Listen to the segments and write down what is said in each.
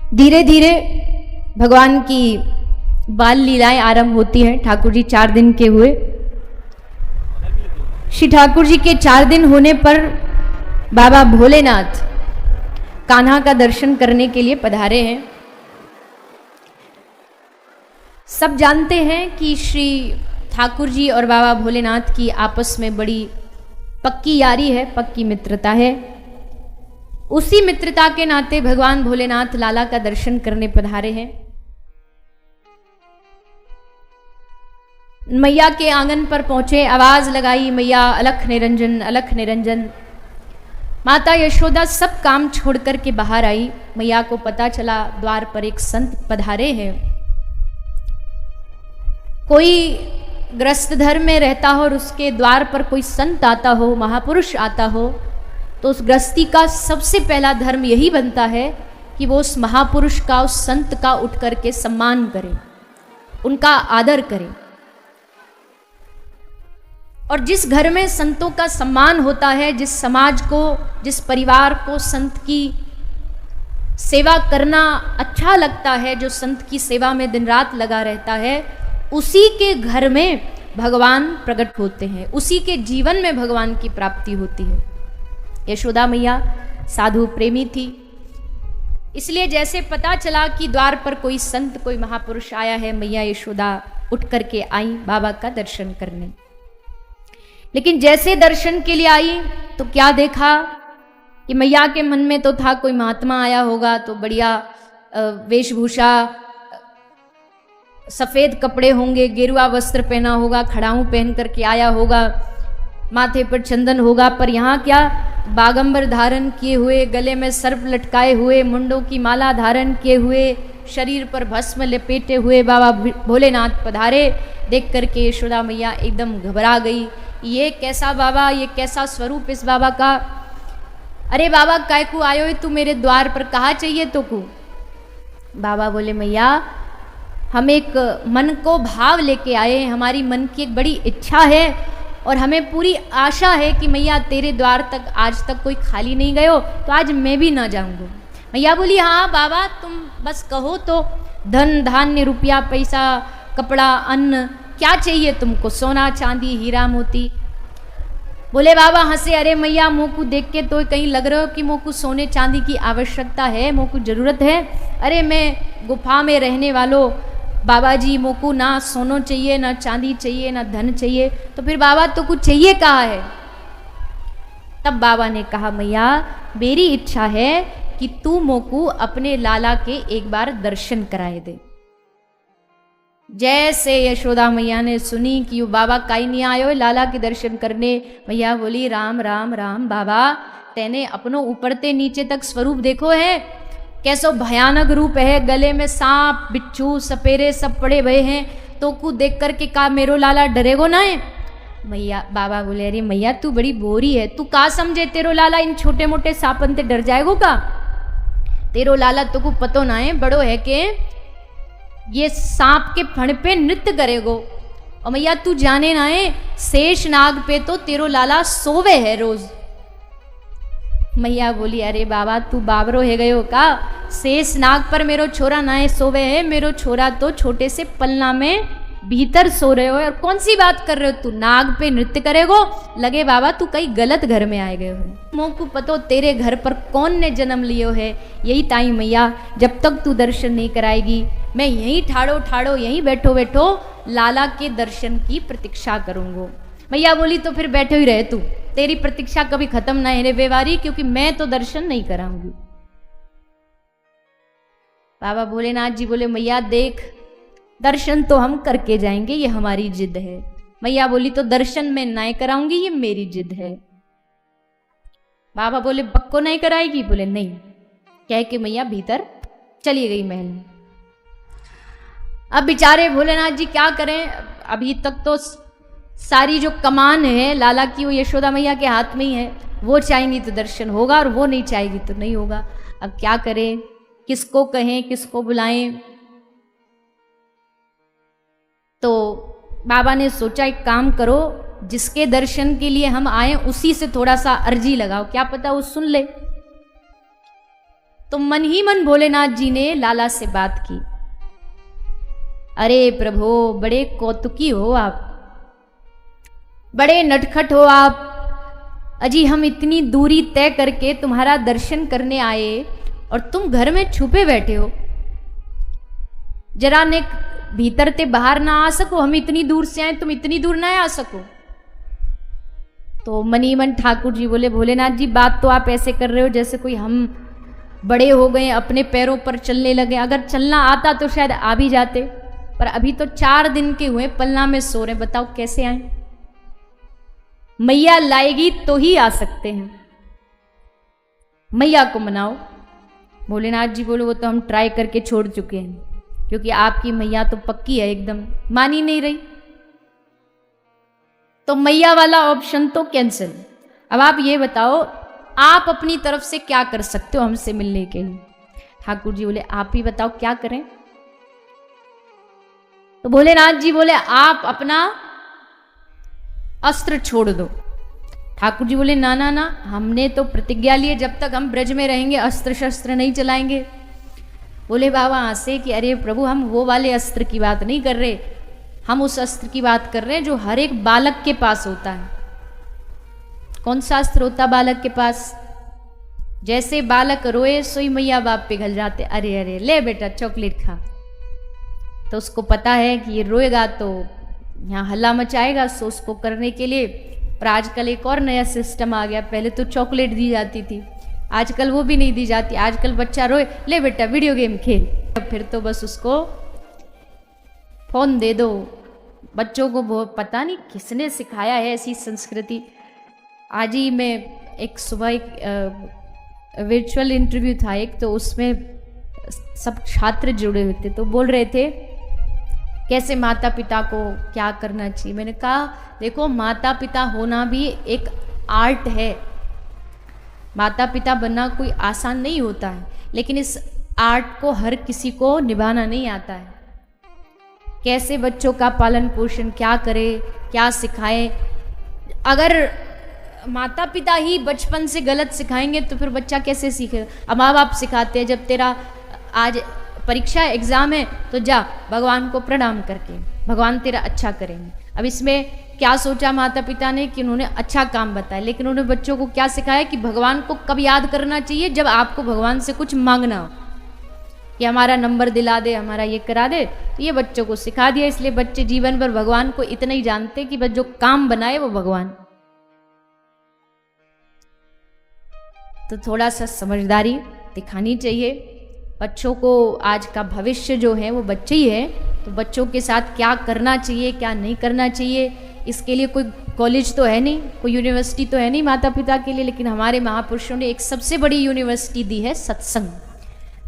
धीरे धीरे भगवान की बाल लीलाएं आरंभ होती हैं। ठाकुर जी 4 दिन के हुए। श्री ठाकुर जी के 4 दिन होने पर बाबा भोलेनाथ कान्हा का दर्शन करने के लिए पधारे हैं। सब जानते हैं कि श्री ठाकुर जी और बाबा भोलेनाथ की आपस में बड़ी पक्की यारी है, पक्की मित्रता है। उसी मित्रता के नाते भगवान भोलेनाथ लाला का दर्शन करने पधारे हैं। मैया के आंगन पर पहुंचे, आवाज लगाई, मैया अलख निरंजन, अलख निरंजन। माता यशोदा सब काम छोड़कर के बाहर आई। मैया को पता चला द्वार पर एक संत पधारे हैं। कोई ग्रस्त धर्म में रहता हो और उसके द्वार पर कोई संत आता हो, महापुरुष आता हो, तो उस गृहस्थी का सबसे पहला धर्म यही बनता है कि वो उस महापुरुष का, उस संत का उठ करके सम्मान करे, उनका आदर करे। और जिस घर में संतों का सम्मान होता है, जिस समाज को, जिस परिवार को संत की सेवा करना अच्छा लगता है, जो संत की सेवा में दिन रात लगा रहता है, उसी के घर में भगवान प्रकट होते हैं, उसी के जीवन में भगवान की प्राप्ति होती है। यशोदा मैया साधु प्रेमी थी, इसलिए जैसे पता चला कि द्वार पर कोई संत, कोई महापुरुष आया है, मैया यशोदा उठ करके आई बाबा का दर्शन करने। लेकिन जैसे दर्शन के लिए आई तो क्या देखा कि मैया के मन में तो था कोई महात्मा आया होगा, तो बढ़िया वेशभूषा, सफ़ेद कपड़े होंगे, गेरुआ वस्त्र पहना होगा, खड़ाऊं पहन करके आया होगा, माथे पर चंदन होगा। पर यहाँ क्या, बागंबर धारण किए हुए, गले में सर्प लटकाए हुए, मुंडों की माला धारण किए हुए, शरीर पर भस्म लपेटे हुए बाबा भोलेनाथ पधारे। देख करके यशोदा मैया एकदम घबरा गई। ये कैसा बाबा, ये कैसा स्वरूप इस बाबा का। अरे बाबा काय को आयो है तू मेरे द्वार पर, कहाँ चाहिए तो को। बाबा बोले मैया हम एक मन को भाव लेके आए हैं, हमारी मन की एक बड़ी इच्छा है और हमें पूरी आशा है कि मैया तेरे द्वार तक आज तक कोई खाली नहीं गयो, तो आज मैं भी ना जाऊंगा। मैया बोली हाँ बाबा तुम बस कहो तो, धन धान्य रुपया पैसा कपड़ा अन्न क्या चाहिए तुमको, सोना चांदी हीरा मोती। बोले बाबा हंसे, अरे मैया मुँह को देख के तो कहीं लग रहा हो कि मुँह को सोने चांदी की आवश्यकता है, मुँह को जरूरत है। अरे मैं गुफा में रहने वालों बाबा जी, मोको ना सोनो चाहिए, ना चांदी चाहिए, ना धन चाहिए, तो फिर बाबा तो कुछ चाहिए कहाँ है। तब बाबा ने कहा मैया मेरी इच्छा है कि तू मोको अपने लाला के एक बार दर्शन कराए दे। जैसे यशोदा मैया ने सुनी कि वो बाबा काई नहीं आयो लाला के दर्शन करने, मैया बोली राम राम राम बाबा, तेने अपनों ऊपर ते नीचे तक स्वरूप देखो है, कैसो भयानक रूप है, गले में सांप बिच्छू सपेरे सब पड़े भये हैं, तो को देख करके का मेरो लाला डरेगो ना है। मैया बाबा बोले अरे मैया तू बड़ी बोरी है, तू का समझे तेरो लाला इन छोटे मोटे सांपन ते डर जाएगो का। तेरो लाला तो को पतो ना है, बड़ो है के ये सांप के फण पे नृत्य करेगो। और मैया तू जाने ना है शेष नाग पे तो तेरो लाला सोवे है रोज। मैया बोली अरे बाबा तू बाबरो है गयो का, शेष नाग पर मेरो छोरा ना है सोवे है, मेरो छोरा तो छोटे से पलना में भीतर सो रहे हो। और कौन सी बात कर रहे हो, तू नाग पे नृत्य करेगो, लगे बाबा तू कहीं गलत घर में आए गए हो। मोह को पतो तेरे घर पर कौन ने जन्म लियो है। यही ताई मैया जब तक तू दर्शन नहीं कराएगी मैं यहीं ठाड़ो ठाड़ो यहीं बैठो बैठो लाला के दर्शन की प्रतीक्षा करूंगो। मैया बोली तो फिर बैठे ही रहे तू, तेरी प्रतीक्षा कभी खत्म ना है रे बेवारी, क्योंकि मैं तो दर्शन नहीं कराऊंगी। बाबा भोलेनाथ जी बोले मैया देख दर्शन तो हम करके जाएंगे, ये हमारी जिद है। मैया बोली तो दर्शन मैं नहीं कराऊंगी, ये मेरी जिद है। बाबा बोले बक्को नहीं कराएगी, बोले नहीं। कह के मैया भीतर चली गई महल में। अब बेचारे भोलेनाथ जी क्या करें, अभी तक तो सारी जो कमान है लाला की वो यशोदा मैया के हाथ में ही है, वो चाहेंगी तो दर्शन होगा और वो नहीं चाहेगी तो नहीं होगा। अब क्या करें, किसको कहें, किसको बुलाएं। तो बाबा ने सोचा एक काम करो, जिसके दर्शन के लिए हम आए उसी से थोड़ा सा अर्जी लगाओ, क्या पता वो सुन ले। तो मन ही मन भोलेनाथ जी ने लाला से बात की, अरे प्रभु बड़े कौतुकी हो आप, बड़े नटखट हो आप, अजी हम इतनी दूरी तय करके तुम्हारा दर्शन करने आए और तुम घर में छुपे बैठे हो, जरा ने भीतर ते बाहर ना आ सको, हम इतनी दूर से आए तुम इतनी दूर ना आ सको। तो मनी मन ठाकुर जी बोले, भोलेनाथ जी बात तो आप ऐसे कर रहे हो जैसे कोई हम बड़े हो गए, अपने पैरों पर चलने लगे, अगर चलना आता तो शायद आ भी जाते, पर अभी तो 4 दिन के हुए पलना में सो रहे, बताओ कैसे आए? मैया लाएगी तो ही आ सकते हैं, मैया को मनाओ। भोलेनाथ जी बोले वो तो हम ट्राई करके छोड़ चुके हैं, क्योंकि आपकी मैया तो पक्की है, एकदम मान ही नहीं रही, तो मैया वाला ऑप्शन तो कैंसिल। अब आप ये बताओ आप अपनी तरफ से क्या कर सकते हो हमसे मिलने के लिए? ठाकुर जी बोले आप ही बताओ क्या करें? तो भोलेनाथ जी बोले आप अपना अस्त्र छोड़ दो। ठाकुर जी बोले ना ना ना, हमने तो प्रतिज्ञा ली है जब तक हम ब्रज में रहेंगे अस्त्र शस्त्र नहीं चलाएंगे। बोले बाबा हंसे कि अरे प्रभु हम वो वाले अस्त्र की बात नहीं कर रहे, हम उस अस्त्र की बात कर रहे हैं जो हर एक बालक के पास होता है। कौन सा अस्त्र होता बालक के पास? जैसे बालक रोए सोई मैया बाप पिघल जाते, अरे अरे ले बेटा चॉकलेट खा। तो उसको पता है कि ये रोएगा तो यहाँ हल्ला मचाएगा, सो उसको करने के लिए। पर आजकल एक और नया सिस्टम आ गया, पहले तो चॉकलेट दी जाती थी, आजकल वो भी नहीं दी जाती। आजकल बच्चा रोए ले बेटा वीडियो गेम खेल, फिर तो बस उसको फोन दे दो। बच्चों को बहुत पता नहीं किसने सिखाया है ऐसी संस्कृति। आज ही मैं एक सुबह एक वर्चुअल इंटरव्यू था एक, तो उसमें सब छात्र जुड़े हुए थे, तो बोल रहे थे कैसे माता पिता को क्या करना चाहिए। मैंने कहा देखो माता पिता होना भी एक आर्ट है, माता पिता बनना कोई आसान नहीं होता है, लेकिन इस आर्ट को हर किसी को निभाना नहीं आता है। कैसे बच्चों का पालन पोषण क्या करे, क्या सिखाए। अगर माता पिता ही बचपन से गलत सिखाएंगे तो फिर बच्चा कैसे सीखेगा? अब माँ बाप सिखाते हैं जब तेरा आज परीक्षा एग्जाम है तो जा भगवान को प्रणाम करके, भगवान तेरा अच्छा करेंगे। अब इसमें क्या सोचा माता पिता ने कि उन्होंने अच्छा काम बताया, लेकिन उन्होंने बच्चों को क्या सिखाया कि भगवान को कब याद करना चाहिए? जब आपको भगवान से कुछ मांगना हो, कि हमारा नंबर दिला दे, हमारा ये करा दे। तो ये बच्चों को सिखा दिया, इसलिए बच्चे जीवन भर भगवान को इतना ही जानते कि बस जो काम बनाए वो भगवान। तो थोड़ा सा समझदारी दिखानी चाहिए बच्चों को। आज का भविष्य जो है वो बच्चे ही है, तो बच्चों के साथ क्या करना चाहिए क्या नहीं करना चाहिए, इसके लिए कोई कॉलेज तो है नहीं, कोई यूनिवर्सिटी तो है नहीं माता पिता के लिए, लेकिन हमारे महापुरुषों ने एक सबसे बड़ी यूनिवर्सिटी दी है सत्संग।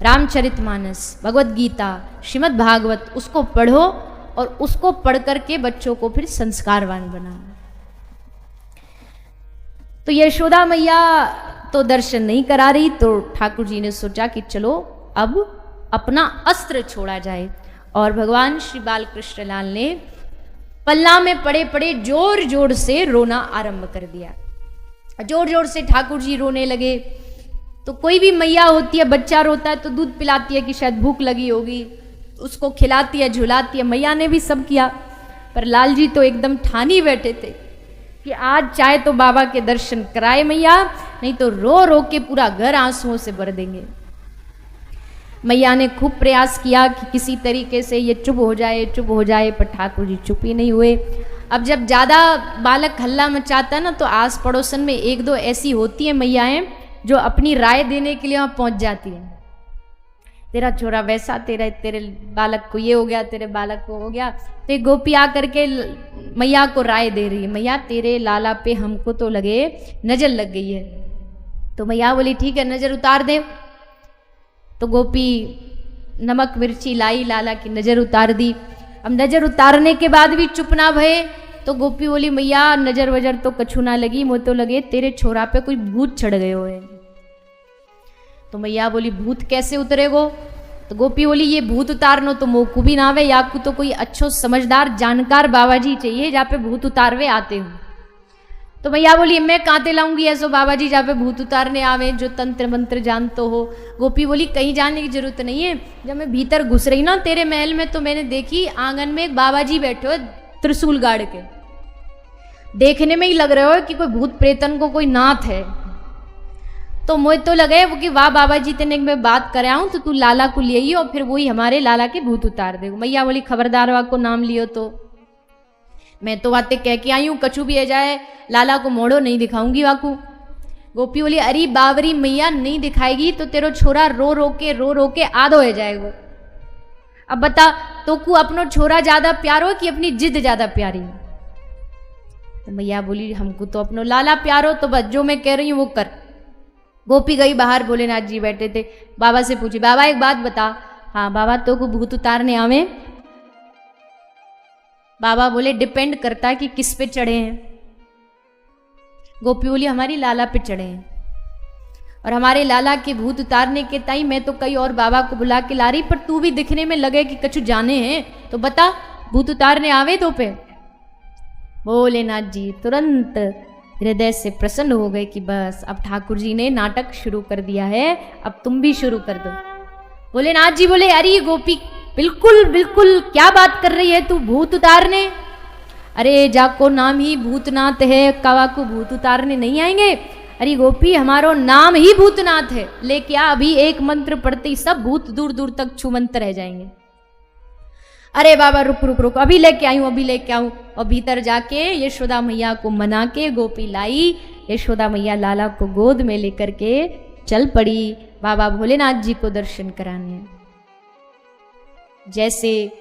रामचरितमानस, भगवत गीता, श्रीमद् भागवत, उसको पढ़ो और उसको पढ़ करके बच्चों को फिर संस्कारवान बनाओ। तो यशोदा मैया तो दर्शन नहीं करा रही, तो ठाकुर जी ने सोचा कि चलो अब अपना अस्त्र छोड़ा जाए। और भगवान श्री बालकृष्ण लाल ने पल्ला में पड़े पड़े जोर जोर से रोना आरंभ कर दिया। जोर जोर से ठाकुर जी रोने लगे। तो कोई भी मैया होती है, बच्चा रोता है तो दूध पिलाती है कि शायद भूख लगी होगी, उसको खिलाती है झुलाती है। मैया ने भी सब किया, पर लाल जी तो एकदम ठानी बैठे थे कि आज चाहे तो बाबा के दर्शन कराए मैया, नहीं तो रो रो के पूरा घर आंसुओं से भर देंगे। मैया ने खूब प्रयास किया कि किसी तरीके से ये चुप हो जाए, पर ठाकुर जी चुप ही नहीं हुए। अब जब ज़्यादा बालक हल्ला मचाता है ना, तो आस पड़ोसन में एक दो ऐसी होती हैं मैयाएं जो अपनी राय देने के लिए वहाँ पहुँच जाती हैं। तेरा छोरा वैसा, तेरे बालक को ये हो गया, तेरे बालक को हो गया। तो एक गोपी आकर के मैया को राय दे रही है, मैया तेरे लाला पे हमको तो लगे नजर लग गई है। तो मैया बोली ठीक है नजर उतार दे। तो गोपी नमक मिर्ची लाई, लाला की नजर उतार दी। अब नजर उतारने के बाद भी चुप ना भये, तो गोपी बोली मैया नजर वजर तो कछु ना लगी, मुझे तो लगे तेरे छोरा पे कोई भूत चढ़ गए हो है। तो मैया बोली भूत कैसे उतरेगो? तो गोपी बोली ये भूत उतारनो तो मोकू भी ना आवे, या तो कोई अच्छो समझदार जानकार बाबा जी चाहिए जहाँ पे भूत उतारवे आते हो। तो मैया बोली मैं कांते लाऊंगी ऐसो बाबा जी जहाँ पे भूत उतारने आवे, जो तंत्र मंत्र जानतो हो। गोपी बोली कहीं जाने की जरूरत नहीं है। जब मैं भीतर घुस रही ना तेरे महल में, तो मैंने देखी आंगन में एक बाबा जी बैठे हो त्रिशूल गाड़ के। देखने में ही लग रहे हो कि कोई भूत प्रेतन को कोई नाथ है। तो मुझे तो लगे वो कि वाह बाबा जी तेने मैं बात कर आऊं, तो तू लाला को ले आई और फिर वही हमारे लाला के भूत उतार दे। मैया बोली खबरदार वा को नाम लियो तो मैं तो बातें कह के आई हूँ, कछु भी आ जाए लाला को मोड़ो नहीं दिखाऊंगी वाकू। गोपी बोली अरे बावरी मैया नहीं दिखाएगी तो तेरो छोरा रो रो के आधो हो जाएगा। अब बता तो को अपनो छोरा ज्यादा प्यारो कि अपनी जिद ज्यादा प्यारी? तो मैया बोली हमको तो अपनो लाला प्यारो, तो बस जो मैं कह रही हूँ वो कर। गोपी गई बाहर, भोलेनाथ जी बैठे थे। बाबा से पूछी बाबा एक बात बता। हाँ बाबा तो को भूत उतारने आवे? बाबा बोले डिपेंड करता है कि किस पे चढ़े हैं। गोपी बोली हमारी लाला पे चढ़े हैं, और हमारे लाला के भूत उतारने के ताई मैं तो कई और बाबा को बुला के ला रही, पर तू भी दिखने में लगे कि कछु जाने हैं, तो बता भूत उतारने आवे तो पे? भोलेनाथ जी तुरंत हृदय से प्रसन्न हो गए कि बस अब ठाकुर जी ने नाटक शुरू कर दिया है, अब तुम भी शुरू कर दो। भोलेनाथ जी बोले अरे गोपी बिल्कुल बिल्कुल क्या बात कर रही है तू, भूत उतारने? अरे जाको नाम ही भूतनाथ है, कवा को भूत उतारने नहीं आएंगे? अरे गोपी हमारो नाम ही भूतनाथ है, लेके आ अभी एक मंत्र पढ़ते ही सब भूत दूर दूर तक छूमंत रह जाएंगे। अरे बाबा रुक रुक रुक अभी लेके आई हूँ, अभी लेके आऊं। और भीतर जाके यशोदा मैया को मना के गोपी लाई। यशोदा मैया लाला को गोद में लेकर के चल पड़ी बाबा भोलेनाथ जी को दर्शन कराने। जैसे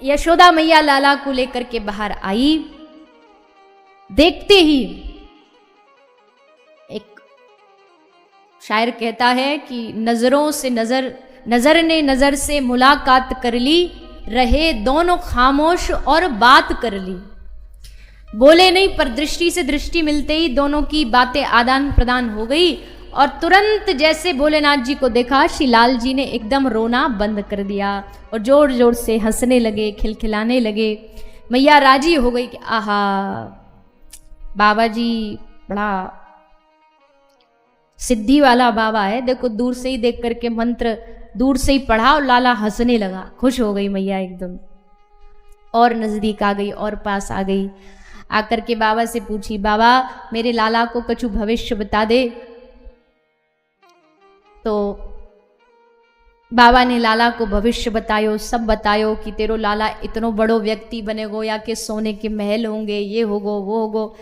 यशोदा मैया लाला को लेकर के बाहर आई, देखते ही एक शायर कहता है कि नजरों से नजर ने नजर से मुलाकात कर ली, रहे दोनों खामोश और बात कर ली। बोले नहीं पर दृष्टि से दृष्टि मिलते ही दोनों की बातें आदान प्रदान हो गई। और तुरंत जैसे भोलेनाथ जी को देखा, श्री लाल जी ने एकदम रोना बंद कर दिया और जोर जोर से हंसने लगे, खिलखिलाने लगे। मैया राजी हो गई कि आहा बाबा जी बड़ा सिद्धि वाला बाबा है, देखो दूर से ही देख करके मंत्र दूर से ही पढ़ा और लाला हंसने लगा। खुश हो गई मैया एकदम, और नजदीक आ गई और पास आ गई। आकर के बाबा से पूछी बाबा मेरे लाला को कछु भविष्य बता दे। तो बाबा ने लाला को भविष्य बतायो, सब बतायो कि तेरो लाला इतनो बड़ो व्यक्ति बनेगो, या के सोने के महल होंगे, ये होगो वो होगो।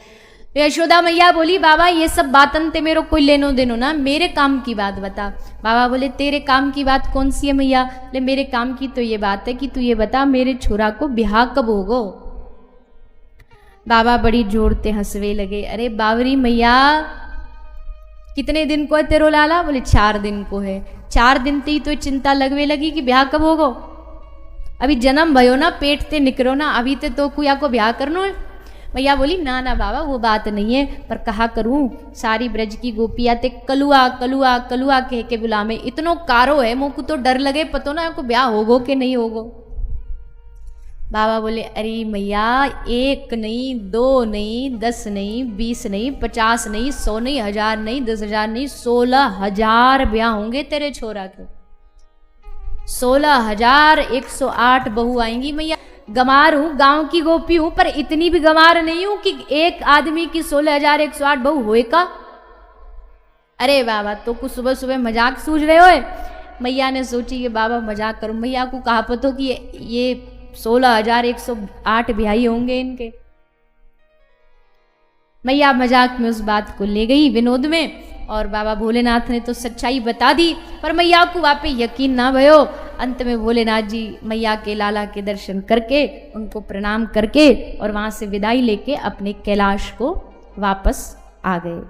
तो यशोदा मैया बोली बाबा ये सब बातन ते मेरो कोई लेनो देनो ना, मेरे काम की बात बता। बाबा बोले तेरे काम की बात कौन सी है मैया? ले मेरे काम की तो ये बात है कि तू ये बता मेरे छोरा को ब्याह कब होगो? बाबा बड़ी जोरते हंसवे लगे। अरे बावरी मैया कितने दिन को है तेरो लाला? बोले 4 दिन को है। 4 दिन ते ही तो चिंता लगवे लगी कि ब्याह कब होगो? अभी जन्म भयो ना, पेट ते निकलो ना, अभी ते तो कुया को ब्याह करनो है। मैया बोली ना ना बाबा वो बात नहीं है, पर कहा करूं सारी ब्रज की गोपियां ते कलुआ कलुआ कलुआ कह के बुलावे, इतनो कारो है मुझको तो डर लगे पतो ना को ब्याह होगो कि नहीं होगो। बाबा बोले अरे मैया 1 नहीं 2 नहीं 10 नहीं 20 नहीं 50 नहीं 100 नहीं 1000 नहीं 10,000 नहीं 16,000 ब्याह होंगे तेरे छोरा के। 16,108 बहू आएंगी मैया। गंवार हूं, गांव की गोपी हूं, पर इतनी भी गंवार नहीं हूं कि एक आदमी की 16,108 बहू होए का। अरे बाबा तो कुछ सुबह सुबह मजाक सूझ रहे हो? मैया ने सोची कि बाबा मजाक करूं। मैया को कहा पतो कि ये 16,108 ब्याही होंगे इनके। मैया मजाक में उस बात को ले गई, विनोद में, और बाबा भोलेनाथ ने तो सच्चाई बता दी, पर मैया को वहाँ पे यकीन ना भयो। अंत में भोलेनाथ जी मैया के लाला के दर्शन करके उनको प्रणाम करके और वहाँ से विदाई लेके अपने कैलाश को वापस आ गए।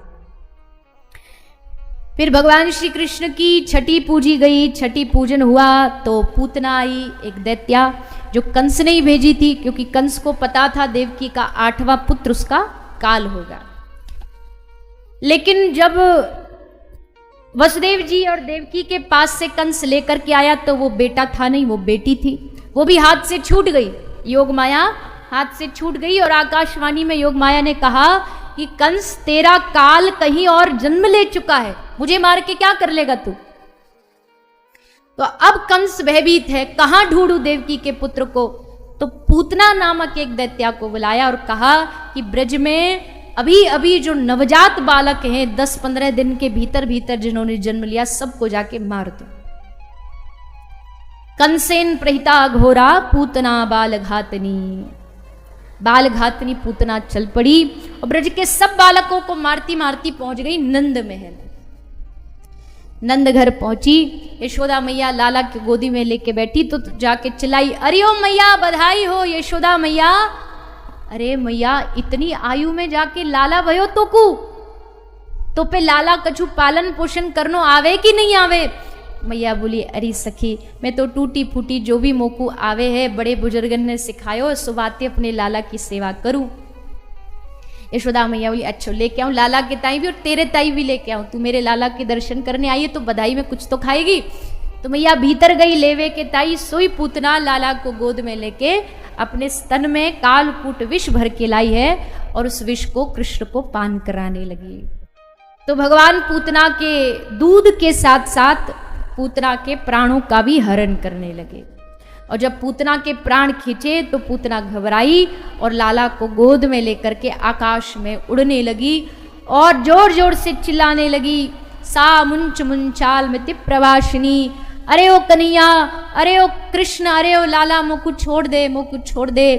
फिर भगवान श्री कृष्ण की छठी पूजी गई। छठी पूजन हुआ तो पूतना आई, एक दैत्या, जो कंस ने ही भेजी थी, क्योंकि कंस को पता था देवकी का 8वां पुत्र उसका काल होगा। लेकिन जब वसुदेव जी और देवकी के पास से कंस लेकर के आया तो वो बेटा था नहीं, वो बेटी थी, वो भी हाथ से छूट गई। योग माया हाथ से छूट गई और आकाशवाणी में योग माया ने कहा कि कंस तेरा काल कहीं और जन्म ले चुका है, मुझे मार के क्या कर लेगा तू। तो अब कंस भयभीत है, कहां ढूंढू देवकी के पुत्र को। तो पूतना नामक एक दैत्या को बुलाया और कहा कि ब्रज में अभी अभी जो नवजात बालक हैं 10-15 दिन के भीतर भीतर जिन्होंने जन्म लिया, सबको जाके मार दो। कंसेन प्रहिता घोरा पूतना बाल घातनी। बाल घातनी पूतना चल पड़ी और ब्रज के सब बालकों को मारती मारती पहुंच गई नंद महल। नंद घर पहुंची, यशोदा मैया लाला की गोदी में लेके बैठी तो जाके चिल्लाई, अरे ओ मैया बधाई हो यशोदा मैया। अरे मैया इतनी आयु में जाके लाला भयो तो पे लाला कछु पालन पोषण करनो आवे कि नहीं आवे। मैया बोली, अरे सखी मैं तो टूटी फूटी जो भी मोकू आवे है बड़े बुजुर्गन ने सिखायो, सो बातें अपने लाला की सेवा करूं। यशोदा मैया बोली, अच्छा लेके आऊं लाला के ताई भी और तेरे ताई भी लेके आऊं, तू मेरे लाला के दर्शन करने आई है तो बधाई में कुछ तो खाएगी। तो मैया भीतर गई लेवे के ताई, सोई पूतना लाला को गोद में लेके अपने स्तन में कालकूट विष भर के लाई है और उस विष को कृष्ण को पान कराने लगी। तो भगवान पूतना के दूध के साथ साथ पूतना के प्राणों का भी हरण करने लगे। और जब पूतना के प्राण खींचे तो पूतना घबराई और लाला को गोद में लेकर के आकाश में उड़ने लगी और जोर जोर से चिल्लाने लगी, सा मुंच मुंचाल मिति प्रवासिनी, अरे ओ कन्हैया, अरे ओ कृष्ण, अरे ओ लाला मोकू छोड़ दे, मोकू छोड़ दे।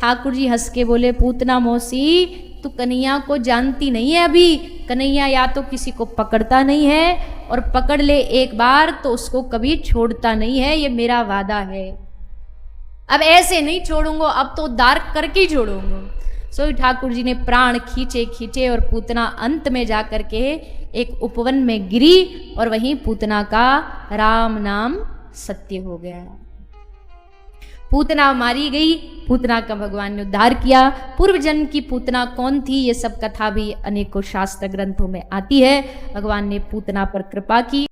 ठाकुर जी हंस के बोले, पूतना मौसी तू कन्हैया को जानती नहीं है अभी। कन्हैया या तो किसी को पकड़ता नहीं है और पकड़ ले एक बार तो उसको कभी छोड़ता नहीं है, ये मेरा वादा है। अब ऐसे नहीं छोड़ूंगा, अब तो उद्धार करके ही छोड़ूंगा। सो ठाकुर जी ने प्राण खींचे खींचे और पूतना अंत में जाकर के एक उपवन में गिरी और वहीं पूतना का राम नाम सत्य हो गया। पूतना मारी गई, पूतना का भगवान ने उद्धार किया। पूर्व जन्म की पूतना कौन थी ये सब कथा भी अनेकों शास्त्र ग्रंथों में आती है। भगवान ने पूतना पर कृपा की।